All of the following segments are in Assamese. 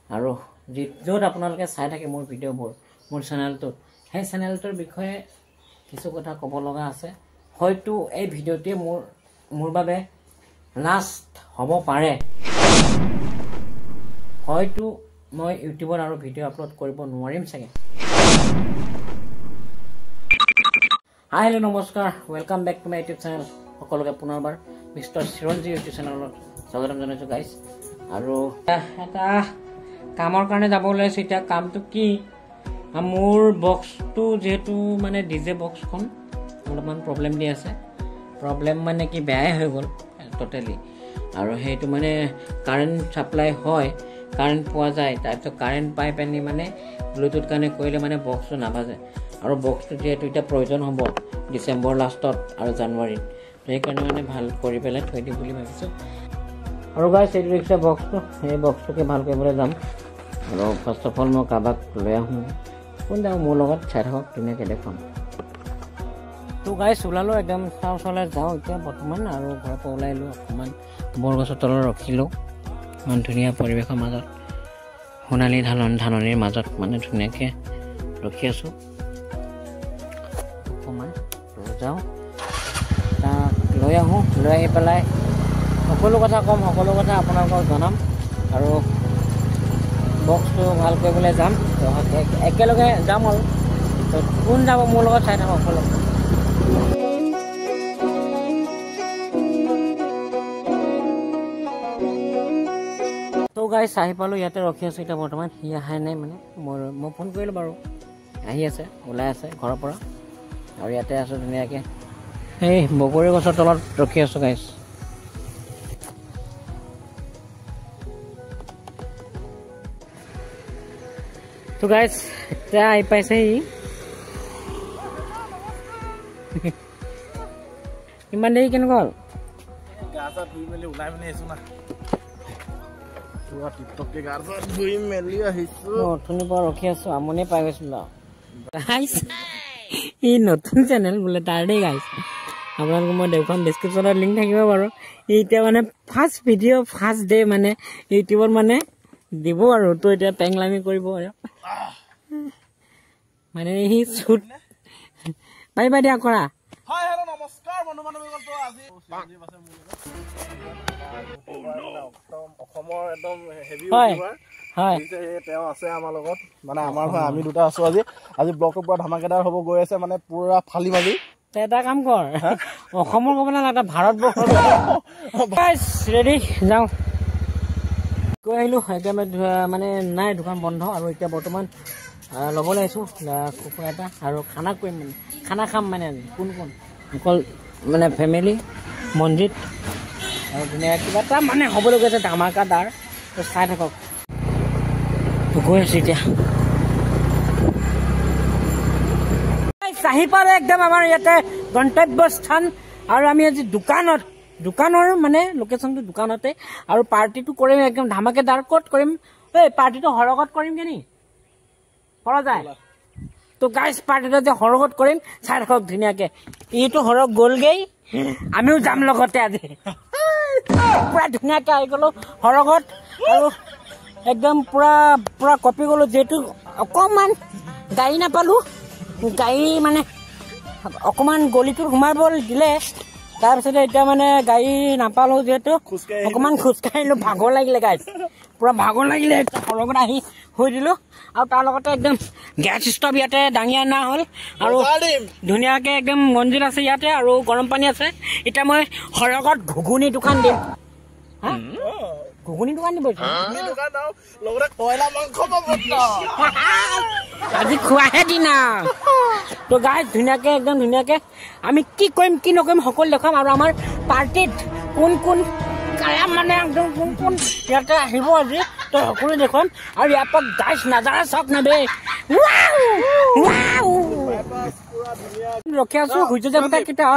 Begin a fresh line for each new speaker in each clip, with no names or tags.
আৰু য'ত আপোনালোকে চাই থাকে মোৰ ভিডিঅ'বোৰ মোৰ চেনেলটোত সেই চেনেলটোৰ বিষয়ে কিছু কথা ক'ব লগা আছে হয়তো এই ভিডিঅ'টোৱে মোৰ বাবে লাষ্ট হ'ব পাৰে হয়তো মই ইউটিউবত আৰু ভিডিঅ' আপলোড কৰিব নোৱাৰিম চাগে হাই হেল্ল' নমস্কাৰ welcome back to my YouTube channel সকলোকে পুনৰবাৰ মিষ্টাৰ চিৰঞ্জীৱ ইউটিউব চেনেলত স্বাগতম জনাইছোঁ গাইজ আৰু এটা কামৰ কাৰণে যাব ওলাইছোঁ এতিয়া কামটো কি মোৰ বক্সটো যিহেতু মানে ডিজে বক্সখন অলপমান প্ৰব্লেম দি আছে প্ৰব্লেম মানে কি বেয়াই হৈ গ'ল টোটেলি আৰু সেইটো মানে কাৰেণ্ট ছাপ্লাই হয় কাৰেণ্ট পোৱা যায় তাৰপিছত কাৰেণ্ট পাই পেনি মানে ব্লুটুথ কানেক্ট কৰিলে মানে বক্সটো নাবাজে আৰু বক্সটো যিহেতু এতিয়া প্ৰয়োজন হ'ব ডিচেম্বৰ লাষ্টত আৰু জানুৱাৰীত সেইকাৰণে মানে ভাল কৰি পেলাই থৈ দিম বুলি ভাবিছোঁ আৰু গাইজ এইটো দেখিছে বক্সটো সেই বক্সটোকে ভাল কৰিবলৈ যাম আৰু ফাৰ্ষ্ট অফ অল মই কাৰোবাক লৈ আহোঁ কোন যাওঁ মোৰ লগত চাই থাকক ধুনীয়াকৈ দেখুৱাম তো গাইজ ওলালোঁ একদম তাৰ ওচৰলৈ যাওঁ এতিয়া বৰ্তমান আৰু ঘৰৰ পৰা ওলাই আহিলোঁ অকণমান বৰগছৰ তলত ৰখিলোঁ ইমান ধুনীয়া পৰিৱেশৰ মাজত সোণালী ধাননিৰ মাজত মানে ধুনীয়াকৈ ৰখি আছোঁ অকণমান যাওঁ তাক লৈ আহোঁ লৈ আহি পেলাই সকলো কথা ক'ম সকলো কথা আপোনালোকক জনাম আৰু বক্সটো ভাল কৰিবলৈ যাম একেলগে যাম আৰু কোন যাব মোৰ লগত চাই থাকক সকলো তো গাইজ আহি পালোঁ ইয়াতে ৰখি আছোঁ এতিয়া বৰ্তমান সি অহাই নাই মানে মই ফোন কৰিলোঁ বাৰু আহি আছে ওলাই আছে ঘৰৰ পৰা আৰু ইয়াতে আছোঁ ধুনীয়াকৈ এই বগৰী গছৰ তলত ৰখি আছোঁ গাইজ তো গাইজ এতিয়া আহি পাইছে ইমান দেৰি কেনেকুৱা হ'ল
গা চা ধুই মেলি ওলাই মেলি আহিছোঁ না পুৰা টিপটপকৈ গা চা ধুই মেলি আহিছোঁ
অথনিৰ পৰা ৰখি আছোঁ আমনি পাই গৈছিলোঁ গাইজ ই নতুন চেনেল বোলে তাৰ দেই গাইজ আপোনালোকক মই দেখুৱাম ডেছক্ৰিপশ্যনত লিংক থাকিব বাৰু এতিয়া মানে ফাৰ্ষ্ট ভিডিঅ' ফাৰ্ষ্ট ডে মানে ইউটিউবত মানে দিব আৰু তো এতিয়া পেংলামি কৰিব আৰু মানে সি শ্বুট পাৰিবা দিয়া কৰা
হাই হেল্ল' নমস্কাৰ বন্ধু বান্ধৱীসকল তো আজি অসমৰ একদম হেভি ইউটিউবাৰ হয় তেওঁ আছে আমাৰ লগত মানে আমাৰ হয় আমি দুটা আছোঁ আজি ব্লগটো পুৰা ধামাকেদাৰ হ'ব গৈ আছে মানে পুৰা ফালি মালি
এটা কাম কৰ অসমৰ ক'ব নালাগে এটা ভাৰতবৰ্ষৰ ৰেডি যাওঁ গৈ আহিলোঁ এতিয়া মানে নাই দোকান বন্ধ আৰু এতিয়া বৰ্তমান ল'বলৈ আহিছোঁ কুকুৰা এটা আৰু খানা কৰিম মানে খানা খাম মানে আজি কোন অকল মানে ফেমিলি মনজিত আৰু ধুনীয়া কিবা এটা মানে হ'বলৈ গৈছে ধামাকাদাৰ তো চাই থাকক গৈ আছোঁ এতিয়া আহি পালে একদম আমাৰ ইয়াতে গন্তব্যস্থান আৰু আমি আজি দোকানৰ মানে লোকেশ্যনটো দোকানতে আৰু পাৰ্টিটো কৰিম একদম ধামাকেদাৰ ক'ত কৰিম এই পাৰ্টিটো সৰগত কৰিমগৈ নি পৰা যায় তো গাইজ পাৰ্টিটো যে সৰগত কৰিম চাই থাকক ধুনীয়াকৈ ইটো সৰগ গ'লগৈ আমিও যাম লগতে আজি পুৰা ধুনীয়াকৈ আহি গ'লোঁ সৰগত আৰু একদম পুৰা কপি গ'লোঁ যিহেতু অকণমান গাড়ী নাপালোঁ গাড়ী মানে অকণমান গলিটোত সোমাব দিলে তাৰপিছতে এতিয়া মানে গাড়ী নাপালোঁ যিহেতু অকণমান খোজকাঢ়িলোঁ ভাগৰ লাগিলে গাইজ পুৰা ভাগৰ লাগিলে সৰগত আহি শুই দিলোঁ আৰু তাৰ লগতে একদম গেছ ষ্টভ ইয়াতে দাঙি অনা হ'ল আৰু ধুনীয়াকৈ একদম মন্দিৰ আছে ইয়াতে আৰু গৰম পানী আছে এতিয়া মই সৰগত ঘুগুনি দোকান দিম হা ঘুগুনি দোকান দিব আজি খোৱাহে দিন তো গাইজ ধুনীয়াকৈ একদম ধুনীয়াকৈ আমি কি কৰিম কি নকৰিম সকলো দেখুৱাম আৰু আমাৰ পাৰ্টিত কোন মানে একদম কোন ইয়াতে আহিব আজি তো সকলো দেখুৱাম আৰু ইয়াৰ পৰা গাইজ নাজাৰা চাওক না দেই ৰখি আছোঁ সূৰ্য দেৱতা কেতিয়া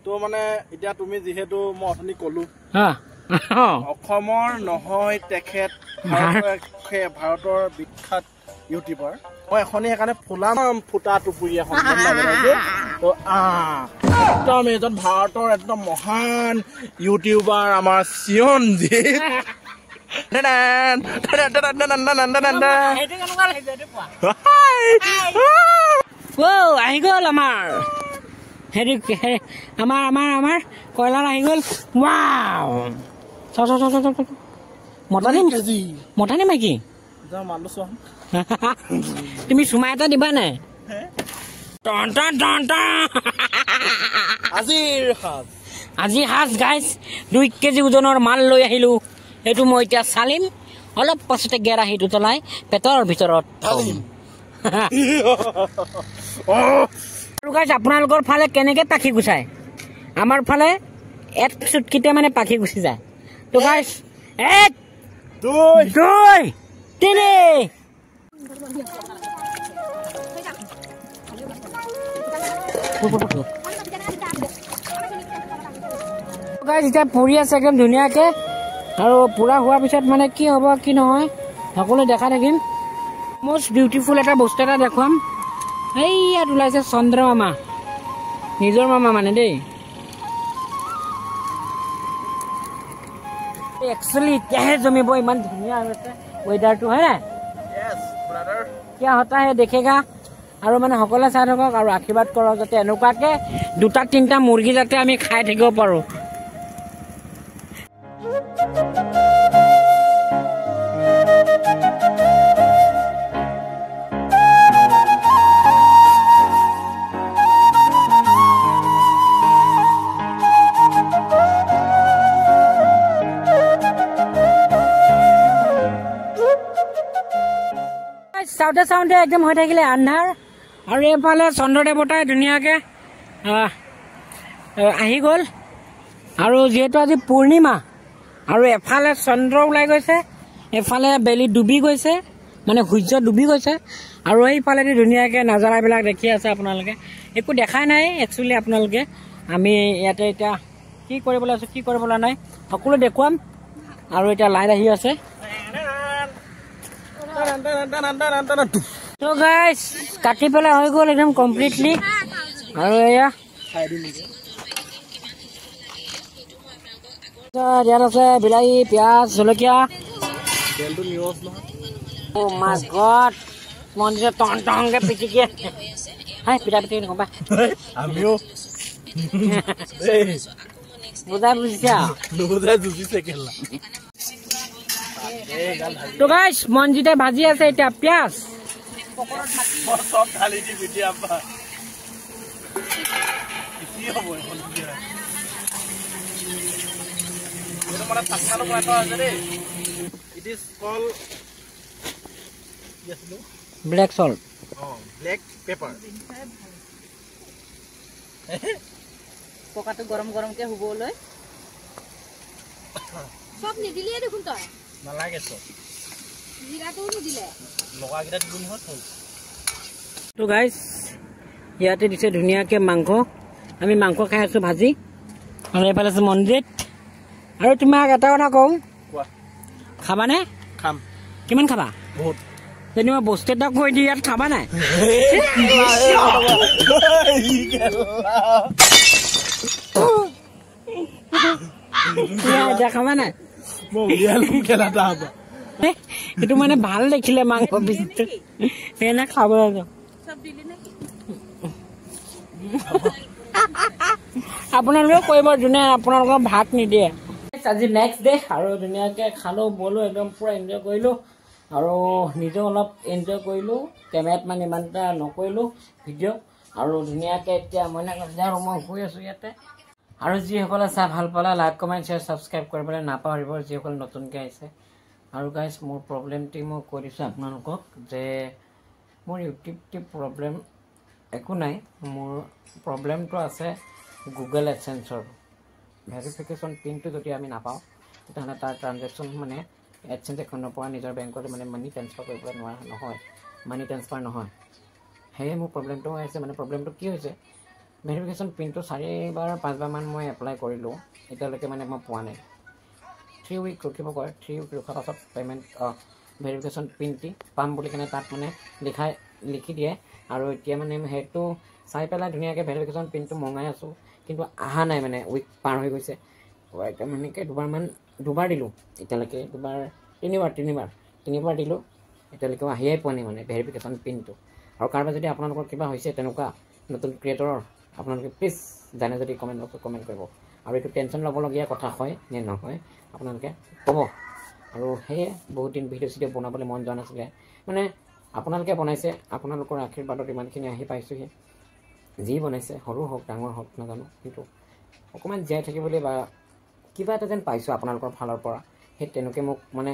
তো মানে এতিয়া তুমি যিহেতু মই অথনি ক'লো অসমৰ নহয় তেখেত ভাৰতৰ বিখ্যাত ইউটিউবাৰ মই এখনি সেইকাৰণে ফুটা টুপুৰি এখন একদম এজন ভাৰতৰ একদম মহান ইউটিউবাৰ আমাৰ চিৰঞ্জীৱ
আহি গ'ল আমাৰ হেৰি আমাৰ কয়লাৰ আহি গ'ল ৱাও মতা নে মাইকী তুমি চুমা এটা দিবা নাই আজি সাজ গাইজ 2 কেজি ওজনৰ মাল লৈ আহিলো সেইটো মই এতিয়া চালিম অলপ পাছতে গেৰাহীটো তলাই পেটৰ ভিতৰত আৰু গাইজ আপোনালোকৰ ফালে কেনেকে পাখি গুচায় আমাৰ ফালে এক চুটকিতে মানে পাখি গুচি যায় তো গাইজ 1 2 3 এতিয়া পৰি আছে একদম ধুনীয়াকে আৰু পুৰা হোৱাৰ পিছত মানে কি হ'ব কি নহয় সকলোৱে দেখা থাকিম মষ্ট বিউটিফুল এটা বস্তু এটা দেখুৱাম এই ইয়াত ওলাইছে চন্দ্ৰ মামা নিজৰ মামা মানে দেই একচুৱেলি এতিয়াহে জমিব ইমান ধুনীয়া হৈছে ৱেডাৰটো হয় নাই কিয় হতা হে দেখেগা আৰু মানে সকলোৱে চাই থাকক আৰু আশীৰ্বাদ কৰক যাতে এনেকুৱাকে 2-3টা মুৰ্গী যাতে আমি খাই থাকিব পাৰোঁ চাউতে একদম হৈ থাকিলে আন্ধাৰ আৰু এইফালে চন্দ্ৰদেৱতাই ধুনীয়াকে আহি গ'ল আৰু যিহেতু আজি পূৰ্ণিমা আৰু এফালে চন্দ্ৰ ওলাই গৈছে এফালে বেলি ডুবি গৈছে মানে সূৰ্য ডুবি গৈছে আৰু এইফালেদি ধুনীয়াকে নাজাৰাবিলাক দেখি আছে আপোনালোকে একো দেখাই নাই একচুৱেলি আপোনালোকে আমি ইয়াতে এতিয়া কি কৰিবলৈ আছো কি কৰিবলৈ নাই সকলো দেখুৱাম আৰু এতিয়া লাইট আহি আছে তো গাইস কাটি পেলাই হৈ গ'ল একদম কমপ্লিটলি আৰু এয়া ইয়াত আছে বিলাহী পিঁয়াজ জলকীয়া ও মাই গড মন্দিৰত টংকে পিটিকি হাই পিঠা পিঠি নকবা
আমিও
বুজাই বুজিছা তো গাইস মঞ্জিতে ভাজি আছে এতিয়া পিঁয়াজ ব্লেক সল্ট
ব্লেক পেপাৰ
পকাটো গৰম গৰমকে হ'বলৈ সব নিদিলিয়ে দেখোন তই
নালাগে চব
জিৰাটো নিদিলে
লগাকেইটা দিব নহয় থল
তো গাইস ইয়াতে দিছে ধুনীয়াকে মাংস আমি মাংস খাই আছো ভাজি আৰু এইফালে আছে মন্দিৰত আৰু তোমাক এটা কথা কওঁ খাবানে
খাম
কিমান খাবা
বহুত
যদি মই বস্তু এটা কৈ দিওঁ ইয়াত খাবা নাই খাবা নাই এইটো মানে ভাল দেখিলে মাংস পিছটো সেইকাৰণে খাব আপোনালোকে কৰিব যোনে আপোনালোকক ভাত নিদিয়ে আজি নেক্সট ডে আৰু ধুনীয়াকে খালো বলো একদম পুৰা এনজয় কৰিলো আৰু নিজেও অলপ এনজয় কৰিলো কেমেৰাত মানে ইমান এটা নকৰিলো ভিডিঅ' আৰু ধুনীয়াকে এতিয়া মই আৰু মই শুই আছো ইয়াতে আৰু যিসকলে চাই ভাল পালে লাইক কমেণ্ট শ্বেয়াৰ ছাবস্ক্ৰাইব কৰিবলৈ নাপাহৰিব যিসকলে নতুনকৈ আহিছে আৰু গাইজ মোৰ প্ৰব্লেমটি মই কৈ দিছোঁ আপোনালোকক যে মোৰ ইউটিউবটি প্ৰব্লেম একো নাই মোৰ প্ৰব্লেমটো আছে গুগল এডচেন্সৰ ভেৰিফিকেশ্যন পিনটো যদি আমি নাপাওঁ তেতিয়াহ'লে তাৰ ট্ৰানজেকশ্যন মানে এডচেন্স একাউণ্টৰ পৰা নিজৰ বেংকলৈ মানে মানি ট্ৰান্সফাৰ কৰিবলৈ নোৱাৰা নহয় মানি ট্ৰান্সফাৰ নহয় সেয়ে মোৰ প্ৰব্লেমটো হৈ আছে মানে প্ৰব্লেমটো কি হৈছে ভেৰিফিকেশ্যন পিনটো 4-5বাৰমান মই এপ্লাই কৰিলোঁ এতিয়ালৈকে মানে মই পোৱা নাই 3 উইক ৰখিব কয় 3 উইক ৰখাৰ পাছত পে'মেণ্ট ভেৰিফিকেশ্যন পিনটি পাম বুলি কেনে তাত মানে লিখি দিয়ে আৰু এতিয়া মানে সেইটো চাই পেলাই ধুনীয়াকৈ ভেৰিফিকেশ্যন পিনটো মঙাই আছোঁ কিন্তু অহা নাই মানে উইক পাৰ হৈ গৈছে একদম সেনেকৈ 2বাৰমান দুবাৰ দিলোঁ এতিয়ালৈকে তিনিবাৰ দিলোঁ এতিয়ালৈকেও আহিয়ে পোৱা নাই মানে ভেৰিফিকেশ্যন পিনটো। আৰু কাৰোবাৰ যদি আপোনালোকৰ কিবা হৈছে তেনেকুৱা নতুন ক্ৰিয়েটৰৰ আপোনালোকে প্লিজ জানে যদি কমেণ্ট বক্সত কমেণ্ট কৰিব। আৰু এইটো টেনশ্যন ল'বলগীয়া কথা হয় নে নহয় আপোনালোকে ক'ব। আৰু সেয়ে বহুত দিন ভিডিঅ' চিডিঅ' বনাবলৈ মন যোৱা নাছিলে, মানে আপোনালোকে বনাইছে, আপোনালোকৰ আশীৰ্বাদত ইমানখিনি আহি পাইছোঁহি। যি বনাইছে সৰু হওক ডাঙৰ হওক নাজানো, কিন্তু অকণমান জীয়াই থাকিবলৈ বা কিবা এটা যেন পাইছোঁ আপোনালোকৰ ফালৰ পৰা, সেই তেনেকৈ মোক মানে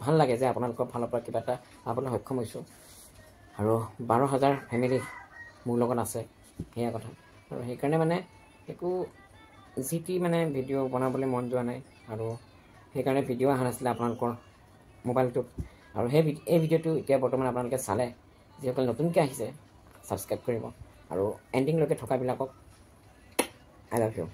ভাল লাগে যে আপোনালোকৰ ফালৰ পৰা কিবা এটা পাবলৈ সক্ষম হৈছোঁ। আৰু 12,000 ফেমিলি মোৰ লগত আছে, সেয়া কথা। আৰু সেইকাৰণে মানে একো যি টি মানে ভিডিঅ' বনাবলৈ মন যোৱা নাই, আৰু সেইকাৰণে ভিডিঅ' অহা নাছিলে আপোনালোকৰ মোবাইলটোত। আৰু এই ভিডিঅ'টো এতিয়া বৰ্তমান আপোনালোকে চালে, যিসকল নতুনকৈ আহিছে ছাবস্ক্ৰাইব কৰিব, আৰু এণ্ডিংলৈকে থকাবিলাকক আই লাভ ইউ।